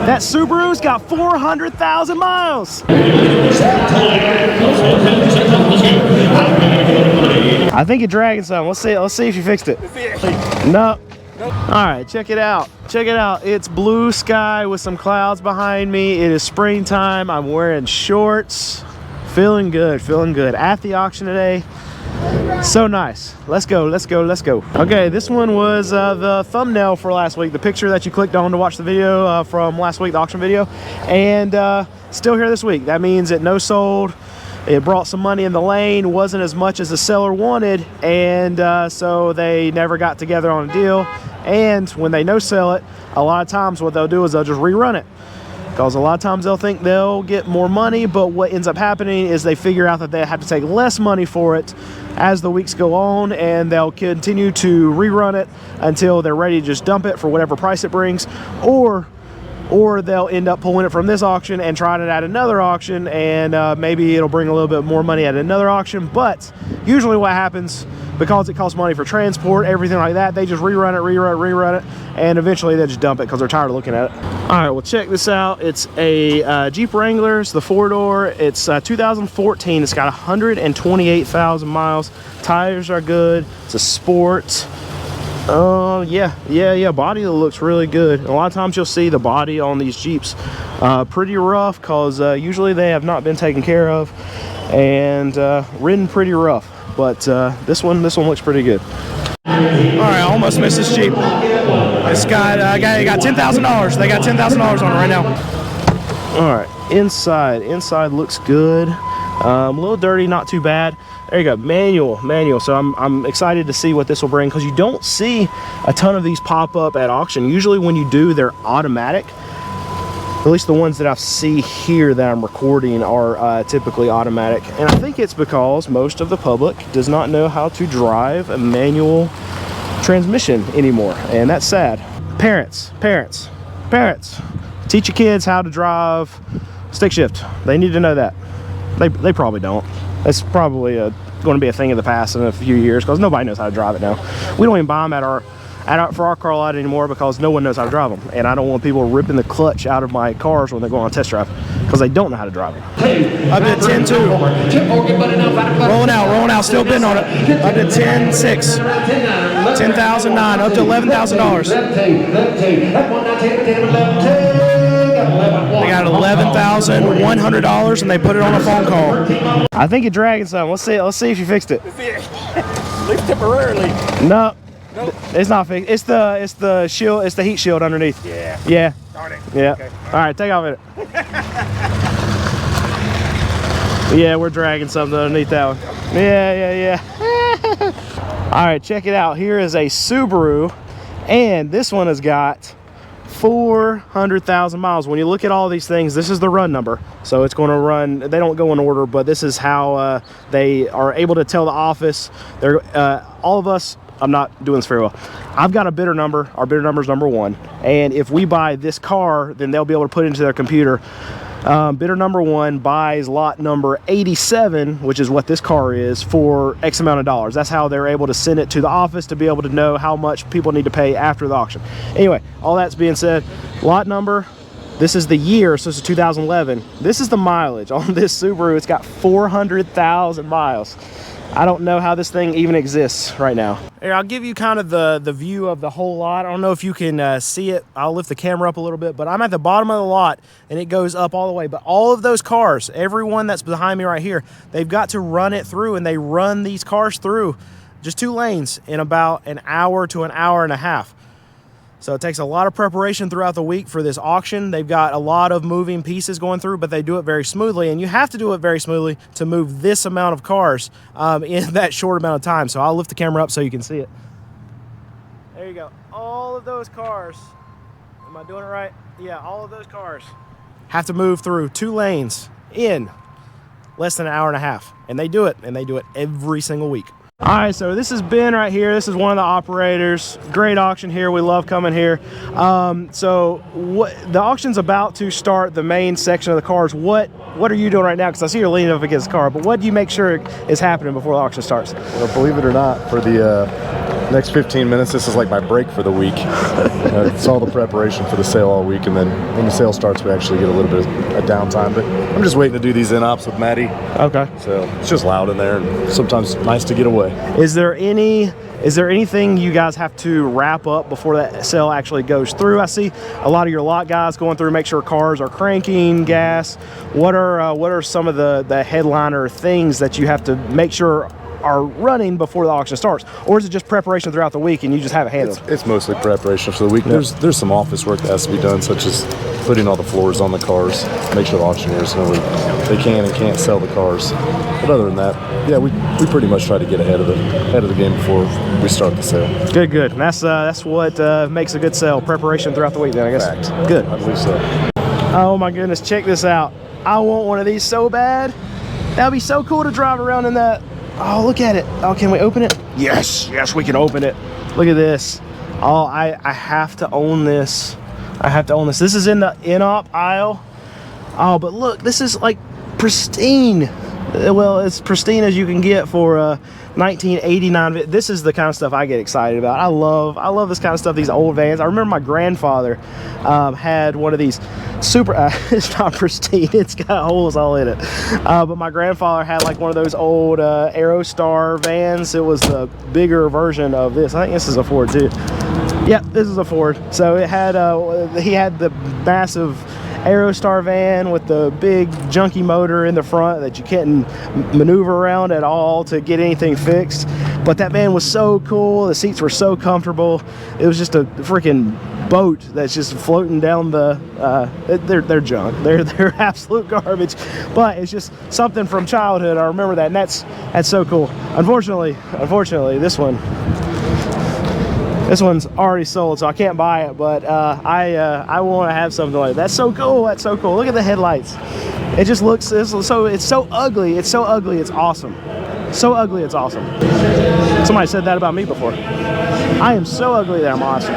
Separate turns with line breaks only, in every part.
That Subaru's got 400,000 miles. I think you're dragging something. Let's see if you fixed it. No. All right, check it out. Check it out. It's blue sky with some clouds behind me. It is springtime. I'm wearing shorts. Feeling good, feeling good. At the auction today. So nice. Let's go, let's go, let's go. Okay, this one was the thumbnail for last week, the picture that you clicked on to watch the video from last week, the auction video, and still here this week. That means it no sold. It brought some money in the lane, wasn't as much as the seller wanted, and so they never got together on a deal. And when they no sell it, a lot of times what they'll do is they'll just rerun it. Because a lot of times they'll think they'll get more money, but what ends up happening is they figure out that they have to take less money for it as the weeks go on, and they'll continue to rerun it until they're ready to just dump it for whatever price it brings, or they'll end up pulling it from this auction and trying it at another auction, and maybe it'll bring a little bit more money at another auction. But usually what happens, because it costs money for transport, everything like that, they just rerun it, and eventually they just dump it because they're tired of looking at it. All right, well, check this out. It's a Jeep Wrangler. It's the 4-door. It's 2014. It's got 128,000 miles. Tires are good. It's a sport. Yeah, body looks really good. A lot of times you'll see the body on these Jeeps pretty rough, because usually they have not been taken care of and ridden pretty rough. But this one looks pretty good. All right, I almost missed this Jeep. This guy got $10,000. They got $10,000 on it right now. All right, inside looks good. A little dirty, not too bad. There you go, manual. So I'm excited to see what this will bring, because you don't see a ton of these pop up at auction. Usually when you do, they're automatic. At least the ones that I see here that I'm recording are typically automatic. And I think it's because most of the public does not know how to drive a manual transmission anymore. And that's sad. Parents, teach your kids how to drive stick shift. They need to know that. They probably don't. It's probably going to be a thing of the past in a few years, because nobody knows how to drive it now. We don't even buy them for our car lot anymore, because no one knows how to drive them, and I don't want people ripping the clutch out of my cars when they're going on a test drive, because they don't know how to drive them. Up to 10-2. Rolling out, still bidding on it. Up to 10-6. 10,009, up to $11,000. They got $11,100, and they put it on a phone call. I think you're dragging something. Let's see if you fixed it.
At least temporarily.
No.
Nope.
It's not fixed. It's the shield. It's the heat shield underneath. Yeah.
Darn it.
Yeah.
Okay.
All right, take off it. Yeah, we're dragging something underneath that one. Yeah. All right, check it out. Here is a Subaru, and this one has got 400,000 miles. When you look at all these things, this is the run number, so it's going to run. They don't go in order, but this is how they are able to tell the office. They're all of us. I'm not doing this very well. I've got a bidder number. Our bidder number is number 1, and if we buy this car, then they'll be able to put it into their computer. Bidder number 1 buys lot number 87, which is what this car is, for X amount of dollars. That's how they're able to send it to the office to be able to know how much people need to pay after the auction. Anyway, all that's being said, lot number, this is the year, so this is 2011. This is the mileage on this Subaru. It's got 400,000 miles. I don't know how this thing even exists right now. Here, I'll give you kind of the view of the whole lot. I don't know if you can see it. I'll lift the camera up a little bit, but I'm at the bottom of the lot, and it goes up all the way. But all of those cars, everyone that's behind me right here, they've got to run it through, and they run these cars through just 2 lanes in about an hour to an hour and a half. So it takes a lot of preparation throughout the week for this auction. They've got a lot of moving pieces going through, but they do it very smoothly, and you have to do it very smoothly to move this amount of cars in that short amount of time. So I'll lift the camera up so you can see it. There you go. All of those cars, am I doing it right? Yeah, all of those cars have to move through 2 lanes in less than an hour and a half. And they do it every single week. All right, so this is Ben right here. This is one of the operators. Great auction here. We love coming here. The auction's about to start, the main section of the cars. What are you doing right now? Because I see you're leaning up against the car, but what do you make sure is happening before the auction starts?
Well, believe it or not, for the Next 15 minutes, this is like my break for the week. It's all the preparation for the sale all week, and then when the sale starts, we actually get a little bit of downtime. But I'm just waiting to do these in-ops with Maddie.
Okay.
So it's just loud in there, and sometimes nice to get away.
Is there anything you guys have to wrap up before that sale actually goes through? I see a lot of your lot guys going through, make sure cars are cranking, gas. What are some of the headliner things that you have to make sure are running before the auction starts, or is it just preparation throughout the week and you just have it handled?
It's mostly preparation for the week.
Yep.
There's some office work that has to be done, such as putting all the floors on the cars, make sure the auctioneers know they can and can't sell the cars. But other than that, yeah, we pretty much try to get ahead of the game before we start the sale.
Good. That's what makes a good sale. Preparation throughout the week, then I guess.
Fact.
Good.
I believe so.
Oh my goodness, check this out. I want one of these so bad. That'd be so cool to drive around in that. Oh, look at it. Oh, can we open it? Yes, we can open it. Look at this. Oh, I have to own this. I have to own this. This is in the in-op aisle. Oh, but look, this is like pristine. Well, it's pristine as you can get for 1989. This is the kind of stuff I get excited about. I love this kind of stuff, these old vans. I remember my grandfather had one of these super, it's not pristine, it's got holes all in it. But my grandfather had like one of those old Aerostar vans. It was the bigger version of this. I think this is a Ford too. Yep, this is a Ford. So it had, he had the massive Aerostar van with the big junky motor in the front that you can't maneuver around at all to get anything fixed. But that van was so cool. The seats were so comfortable. It was just a freaking boat that's just floating down the they're junk. They're absolute garbage. But it's just something from childhood. I remember that, and that's so cool. Unfortunately, this one's already sold, so I can't buy it, but I want to have something like that. That's so cool. That's so cool. Look at the headlights. It just looks it's so ugly. It's so ugly. It's awesome. So ugly. It's awesome. Somebody said that about me before. I am so ugly that I'm awesome.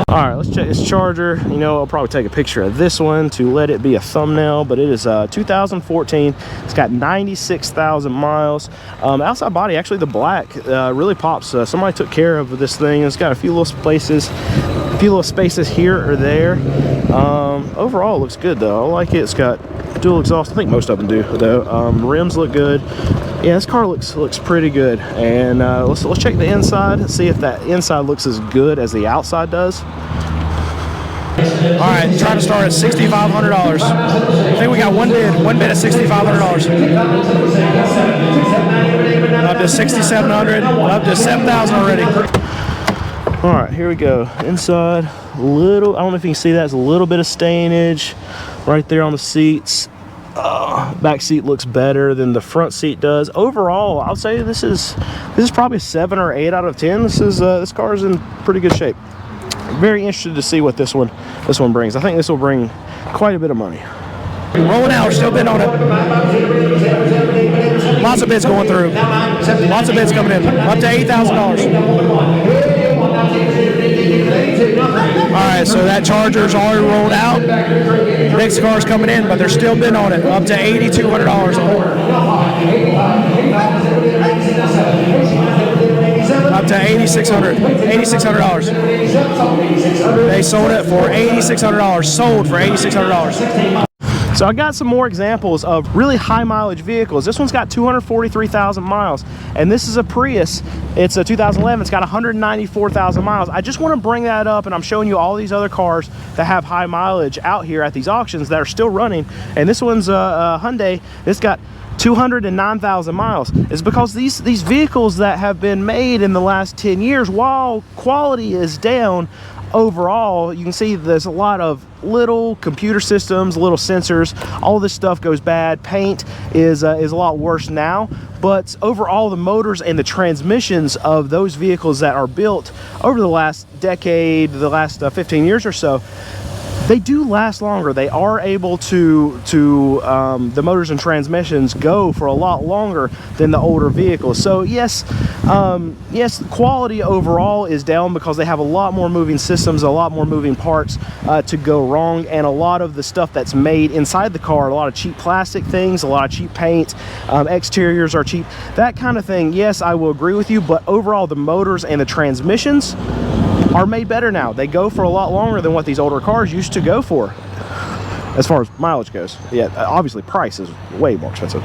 All right, let's check this Charger. You know, I'll probably take a picture of this one to let it be a thumbnail, but it is 2014. It's got 96,000 miles. Outside body, actually the black really pops. Somebody took care of this thing. It's got a few little spaces here or there. Overall, it looks good though. I like it. It's got dual exhaust. I think most of them do though. Rims look good. Yeah, this car looks pretty good. And let's check the inside and see if that inside looks as good as the outside does. All right, trying to start at $6,500. I think we got one bid at $6,500. Up to $6,700, up to $7,000 already. All right, here we go. Inside, I don't know if you can see that. It's a little bit of stainage right there on the seats. Back seat looks better than the front seat does. Overall, I'll say this is probably a 7 or 8 out of 10. This car is in pretty good shape. Very interested to see what this one brings. I think this will bring quite a bit of money. Rolling out, we're still bidding on it. Lots of bids going through. Lots of bids coming in. Up to $8,000. Alright, so that Charger's already rolled out. Next car's coming in, but they're still bidding on it. Up to $8,200. Up to $8,600. They sold it for $8,600. Sold for $8,600. So I got some more examples of really high mileage vehicles. This one's got 243,000 miles, and this is a Prius. It's a 2011. It's got 194,000 miles. I just want to bring that up, and I'm showing you all these other cars that have high mileage out here at these auctions that are still running. And this one's a Hyundai. It's got 209,000 miles. It's because these vehicles that have been made in the last 10 years, while quality is down, overall, you can see there's a lot of little computer systems, little sensors. All this stuff goes bad. Paint is a lot worse now, but overall the motors and the transmissions of those vehicles that are built over the last decade, the last 15 years or so, they do last longer. They are able to the motors and transmissions go for a lot longer than the older vehicles. So yes, yes, the quality overall is down because they have a lot more moving systems, a lot more moving parts to go wrong, and a lot of the stuff that's made inside the car, a lot of cheap plastic things, a lot of cheap paint, exteriors are cheap, that kind of thing. Yes, I will agree with you, but overall the motors and the transmissions are made better now. They go for a lot longer than what these older cars used to go for, as far as mileage goes. Yeah, obviously price is way more expensive.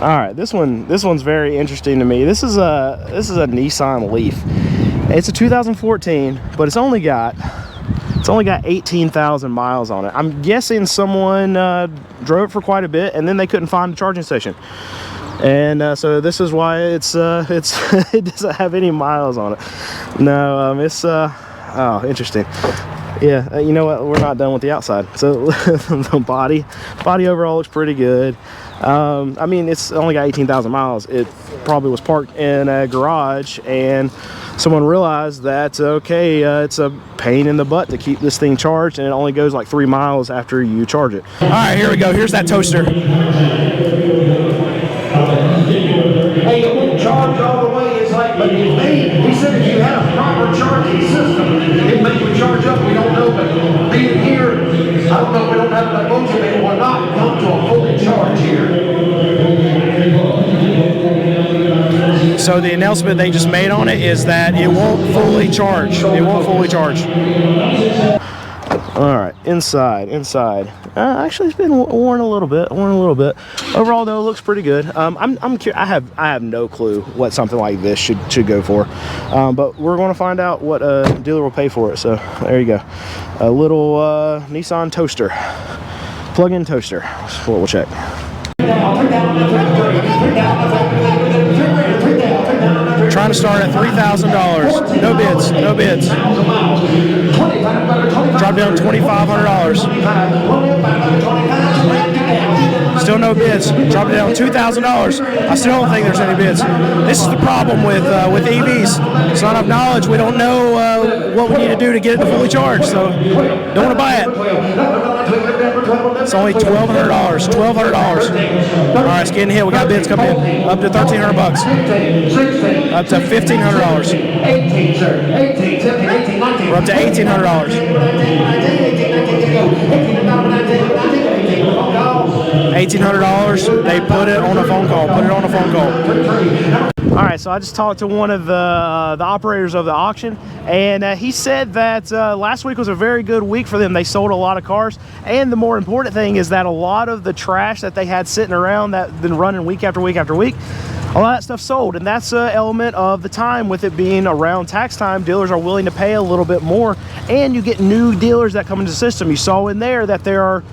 All right, this one's very interesting to me. This is a Nissan Leaf. It's a 2014, but it's only got 18,000 miles on it. I'm guessing someone drove it for quite a bit, and then they couldn't find a charging station. And so this is why it doesn't have any miles on it. No, oh, interesting. Yeah, you know what? We're not done with the outside. So the body overall looks pretty good. I mean, it's only got 18,000 miles. It probably was parked in a garage, and someone realized that, okay, it's a pain in the butt to keep this thing charged, and it only goes like 3 miles after you charge it. All right, here we go. Here's that toaster.
Hey, it won't charge all the way. It's like, but he said if you had a proper charging system, it may would charge up. We don't know, but being here, I don't know. We don't have that motivator. It will not come to a fully charge here.
So the announcement they just made on it is that it won't fully charge. It won't fully charge. All right, inside. Actually, it's been worn a little bit. Overall, though, it looks pretty good. I'm curious. I have no clue what something like this should go for, but we're going to find out what a dealer will pay for it. So there you go, a little Nissan toaster, plug-in toaster. That's what we'll check. Trying to start at $3,000. No bids. No bids. Drop down $2,500. Still no bids. Drop it down $2,000. I still don't think there's any bids. This is the problem with EVs. It's not enough knowledge. We don't know what we need to do to get it to fully charge. So don't want to buy it. It's only $1,200. $1,200. All right, it's getting hit. We got bids coming in. Up to $1,300 bucks. Up to $1,500.
18, sir. 18, 17, 18, 19.
We're up to $1,800. $1,800. They put it on a phone call. All right, so I just talked to one of the operators of the auction, and he said that last week was a very good week for them. They sold a lot of cars, and the more important thing is that a lot of the trash that they had sitting around that been running week after week after week, a lot of that stuff sold. And that's an element of the time. With it being around tax time, dealers are willing to pay a little bit more, and you get new dealers that come into the system. You saw in there that there are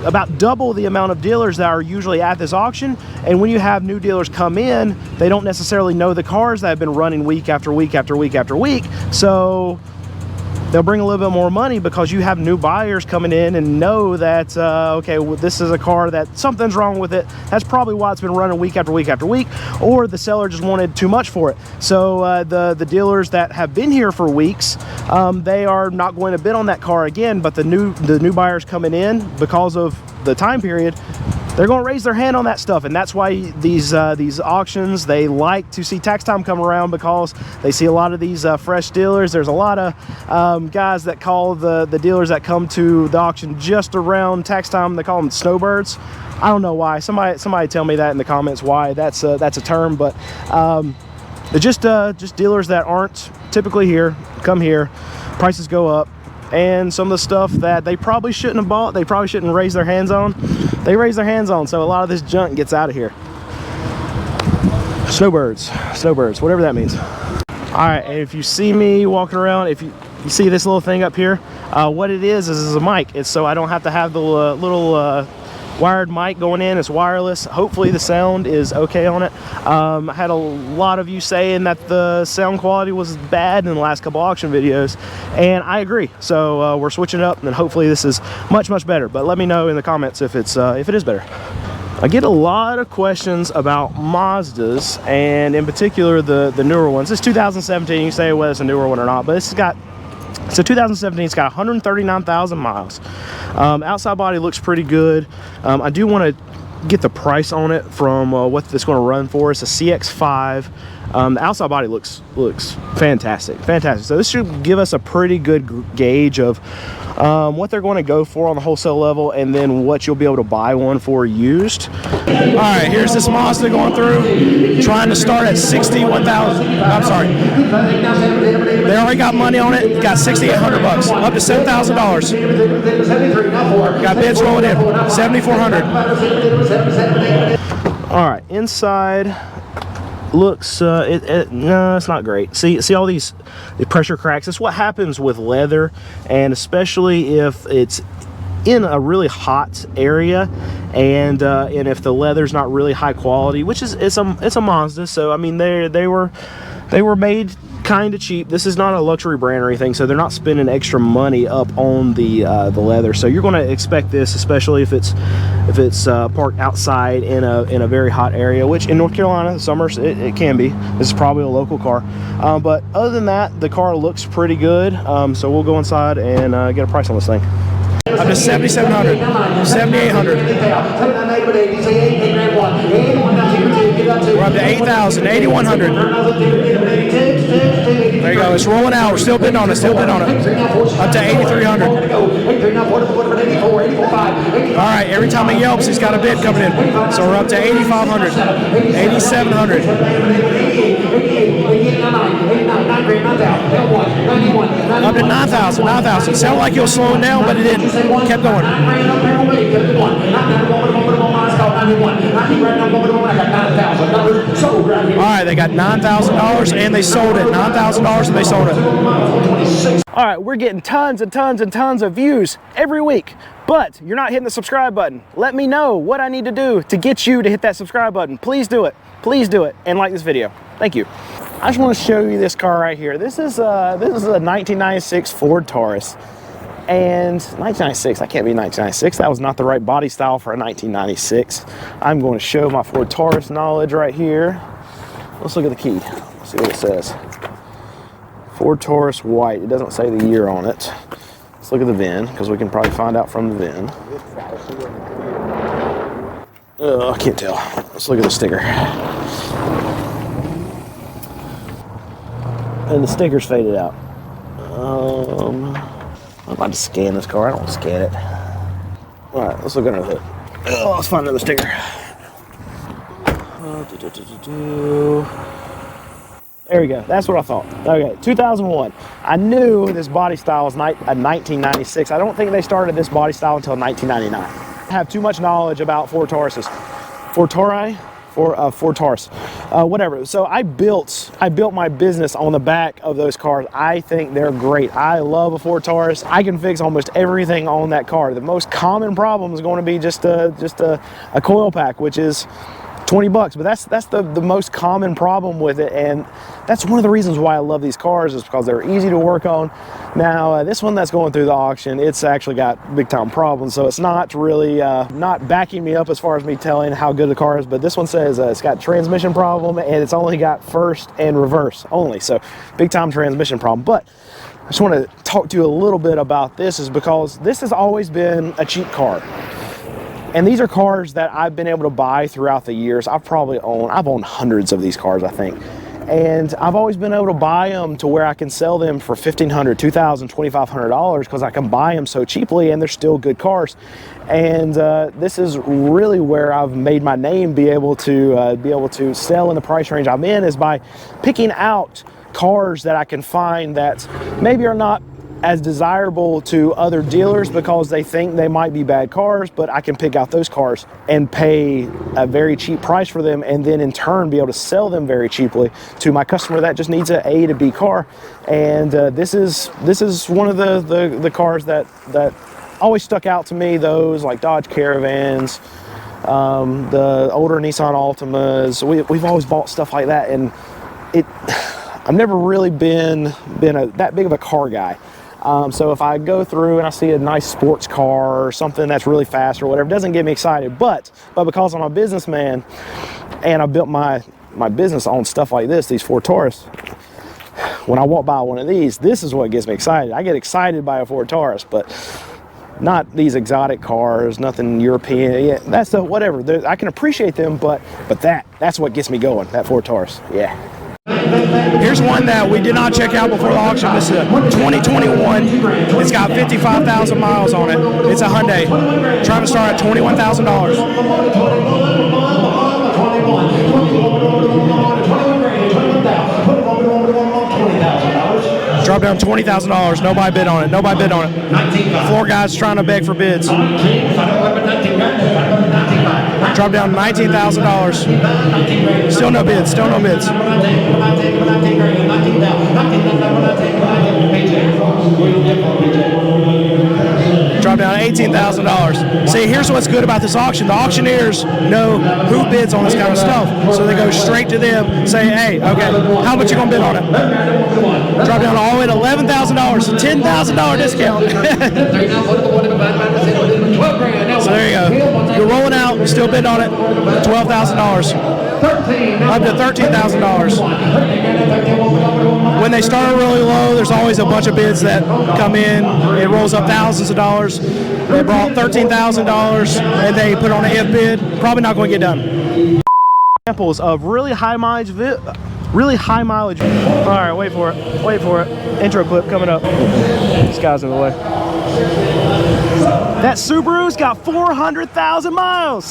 about double the amount of dealers that are usually at this auction, and when you have new dealers come in, they don't necessarily know the cars that have been running week after week after week after week, so they'll bring a little bit more money because you have new buyers coming in and know that okay, well, this is a car that something's wrong with it. That's probably why it's been running week after week after week, or the seller just wanted too much for it. So the dealers that have been here for weeks, they are not going to bid on that car again, but the new buyers coming in, because of the time period, they're going to raise their hand on that stuff. And that's why these auctions, they like to see tax time come around, because they see a lot of these fresh dealers. There's a lot of guys that call the dealers that come to the auction just around tax time, they call them snowbirds. I don't know why. Somebody tell me that in the comments why that's a term, but they're just dealers that aren't typically here, come here, prices go up, and some of the stuff that they probably shouldn't have bought, they probably shouldn't raise their hands on, they raise their hands on. So a lot of this junk gets out of here. Snowbirds, whatever that means. All right, and if you see me walking around, if you see this little thing up here, what it is a mic. It's so I don't have to have the little wired mic going in. It's wireless. Hopefully the sound is okay on it. I had a lot of you saying that the sound quality was bad in the last couple auction videos, and I agree. So we're switching it up, and hopefully this is much better. But let me know in the comments if it is better. I get a lot of questions about Mazdas, and in particular the newer ones. This 2017, you say whether it's a newer one or not, but it's got It's a 2017. It's got 139,000 miles. Outside body looks pretty good. I do want to get the price on it from what it's going to run for. It's a CX-5. The outside body looks fantastic. So this should give us a pretty good gauge of what they're going to go for on the wholesale level, and then what you'll be able to buy one for used. All right, here's this Mazda going through, trying to start at 61,000. I'm sorry, they already got money on it. Got 6,800 bucks, up to $7,000. Got bids rolling in, 7,400. All right, inside looks no, it's not great. See all the pressure cracks. That's what happens with leather, and especially if it's in a really hot area, and if the leather's not really high quality, which is it's a Mazda, so I mean they were made kind of cheap. This is not a luxury brand or anything, so they're not spending extra money up on the leather. So you're going to expect this, especially if it's parked outside in a very hot area, which in North Carolina summers it can be. This is probably a local car, but other than that, the car looks pretty good. So we'll go inside and get a price on this thing. Up to 7,700, 7,800. We're up to 8,000, 8,100. There you go. It's rolling out. We're still bidding on it. Up to 8,300. All right. Every time it yelps, he's got a bid coming in. So we're up to 8,500, 8,700. Up to 9,000, 9,000. Sounded like it was slowing down, but it didn't. Kept going. All right, they got $9,000 and they sold it. $9,000 and they sold it. All right, we're getting tons and tons and tons of views every week, but you're not hitting the subscribe button. Let me know what I need to do to get you to hit that subscribe button. Please do it. Please do it, and like this video. Thank you. I just want to show you this car right here. This is a 1996 Ford Taurus. And 1996, that can't be 1996. That was not the right body style for a 1996. I'm going to show my Ford Taurus knowledge right here. Let's look at the key. Let's see what it says. Ford Taurus white. It doesn't say the year on it. Let's look at the VIN, because we can probably find out from the VIN. I can't tell. Let's look at the sticker. And the sticker's faded out. I'm about to scan this car. I don't want to scan it. All right, let's look under the hood. Oh, let's find another sticker. There we go. That's what I thought. Okay, 2001. I knew this body style was a 1996. I don't think they started this body style until 1999. I have too much knowledge about Ford Tauruses. Ford Tauri? Ford Taurus, whatever. So I built my business on the back of those cars. I think they're great. I love a Ford Taurus. I can fix almost everything on that car. The most common problem is going to be just a coil pack, which is 20 bucks, but that's the most common problem with it, and that's one of the reasons why I love these cars, is because they're easy to work on. Now this one that's going through the auction, it's actually got big time problems, so it's not really not backing me up as far as me telling how good the car is. But this one says it's got transmission problem, and it's only got first and reverse only, so big time transmission problem. But I just want to talk to you a little bit about this, is because this has always been a cheap car. And these are cars that I've been able to buy throughout the years. I've owned hundreds of these cars, I think. And I've always been able to buy them to where I can sell them for $1,500, $2,000, $2,500, because I can buy them so cheaply and they're still good cars. And this is really where I've made my name, be able to sell in the price range I'm in, is by picking out cars that I can find that maybe are not as desirable to other dealers because they think they might be bad cars, but I can pick out those cars and pay a very cheap price for them, and then in turn be able to sell them very cheaply to my customer that just needs an A to B car. And this is one of the cars that always stuck out to me. Those like Dodge Caravans, the older Nissan Altimas. We've always bought stuff like that, and I've never really been that big of a car guy. So if I go through and I see a nice sports car or something that's really fast or whatever, it doesn't get me excited. But because I'm a businessman and I built my business on stuff like this, these Ford Taurus, when I walk by one of these, this is what gets me excited. I get excited by a Ford Taurus, but not these exotic cars, nothing European. Yeah, that's the whatever. I can appreciate them, but that's what gets me going, that Ford Taurus. Yeah. Here's one that we did not check out before the auction. This is a 2021. It's got 55,000 miles on it. It's a Hyundai. Trying to start at $21,000. Drop down $20,000. Nobody bid on it. Nobody bid on it. Floor guys trying to beg for bids. Drop down $19,000. Still no bids. Still no bids. Drop down $18,000. See, here's what's good about this auction. The auctioneers know who bids on this kind of stuff. So they go straight to them, say, hey, okay, how much you gonna bid on it? Drop down all the way to $11,000, $10,000 discount. So there you go. You're rolling out, you still bid on it, $12,000. Up to $13,000. When they start really low, there's always a bunch of bids that come in. It rolls up thousands of dollars. They brought $13,000 and they put on an if bid. Probably not going to get done. Examples of really high mileage. All right, wait for it. Wait for it. Intro clip coming up. This guy's in the way. That Subaru's got 400,000 miles.